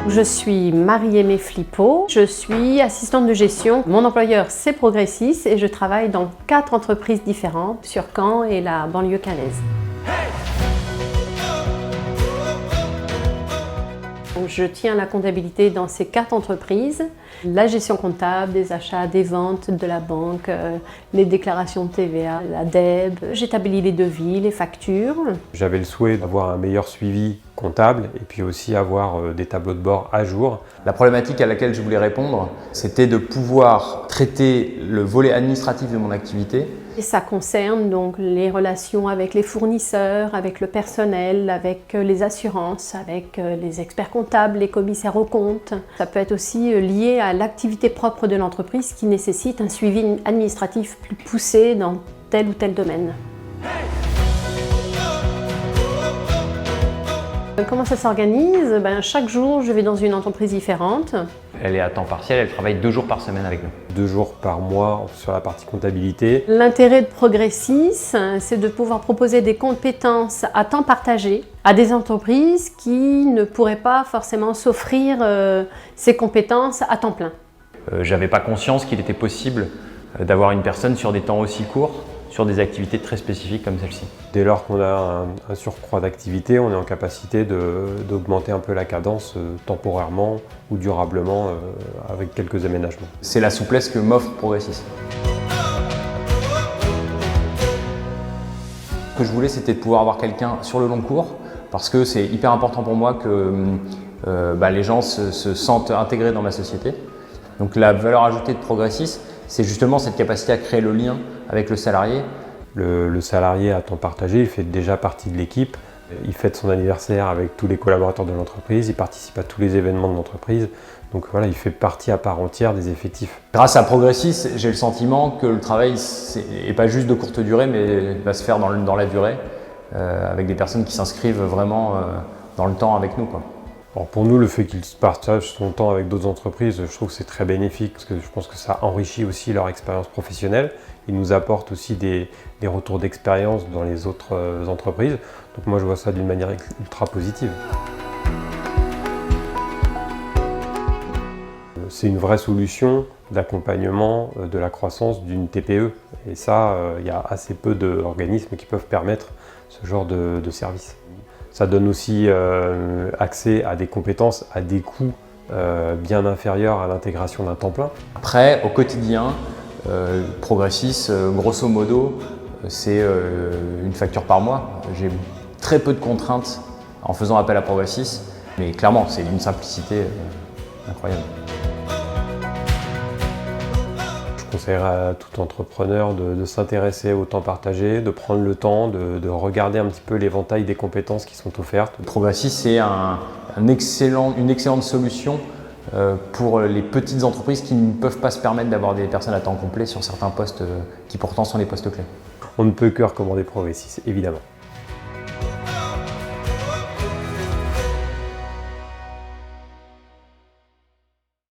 Je suis Marie-Aimée Flippo, je suis assistante de gestion. Mon employeur c'est Progressis et je travaille dans 4 entreprises différentes sur Caen et la banlieue caennaise. Je tiens la comptabilité dans ces 4 entreprises, la gestion comptable, des achats, des ventes, de la banque, les déclarations de TVA, la DEB, j'établis les devis, les factures. J'avais le souhait d'avoir un meilleur suivi comptable et puis aussi avoir des tableaux de bord à jour. La problématique à laquelle je voulais répondre, c'était de pouvoir traiter le volet administratif de mon activité. Et ça concerne donc les relations avec les fournisseurs, avec le personnel, avec les assurances, avec les experts comptables, les commissaires aux comptes. Ça peut être aussi lié à l'activité propre de l'entreprise qui nécessite un suivi administratif plus poussé dans tel ou tel domaine. Comment ça s'organise? Chaque jour, je vais dans une entreprise différente. Elle est à temps partiel, elle travaille 2 jours par semaine avec nous. 2 jours par mois sur la partie comptabilité. L'intérêt de Progressis, c'est de pouvoir proposer des compétences à temps partagé à des entreprises qui ne pourraient pas forcément s'offrir ces compétences à temps plein. J'avais pas conscience qu'il était possible d'avoir une personne sur des temps aussi courts, sur des activités très spécifiques comme celle-ci. Dès lors qu'on a un surcroît d'activité, on est en capacité d'augmenter un peu la cadence temporairement ou durablement avec quelques aménagements. C'est la souplesse que m'offre Progressis. Ce que je voulais, c'était de pouvoir avoir quelqu'un sur le long cours, parce que c'est hyper important pour moi que les gens se sentent intégrés dans ma société. Donc la valeur ajoutée de Progressis, c'est justement cette capacité à créer le lien avec le salarié. Le salarié à temps partagé, il fait déjà partie de l'équipe. Il fête son anniversaire avec tous les collaborateurs de l'entreprise, il participe à tous les événements de l'entreprise. Donc voilà, il fait partie à part entière des effectifs. Grâce à Progressis, j'ai le sentiment que le travail n'est pas juste de courte durée, mais va se faire dans la durée, avec des personnes qui s'inscrivent vraiment dans le temps avec nous, quoi. Alors pour nous, le fait qu'ils partagent son temps avec d'autres entreprises, je trouve que c'est très bénéfique parce que je pense que ça enrichit aussi leur expérience professionnelle. Ils nous apportent aussi des retours d'expérience dans les autres entreprises. Donc moi, je vois ça d'une manière ultra positive. C'est une vraie solution d'accompagnement de la croissance d'une TPE. Et ça, il y a assez peu d'organismes qui peuvent permettre ce genre de service. Ça donne aussi accès à des compétences à des coûts bien inférieurs à l'intégration d'un temps plein. Après, au quotidien, Progressis, grosso modo, c'est une facture par mois. J'ai très peu de contraintes en faisant appel à Progressis, mais clairement, c'est d'une simplicité incroyable. Je conseillerais à tout entrepreneur de s'intéresser au temps partagé, de prendre le temps, de regarder un petit peu l'éventail des compétences qui sont offertes. Progressis, c'est une excellente solution pour les petites entreprises qui ne peuvent pas se permettre d'avoir des personnes à temps complet sur certains postes qui pourtant sont les postes clés. On ne peut que recommander Progressis, évidemment.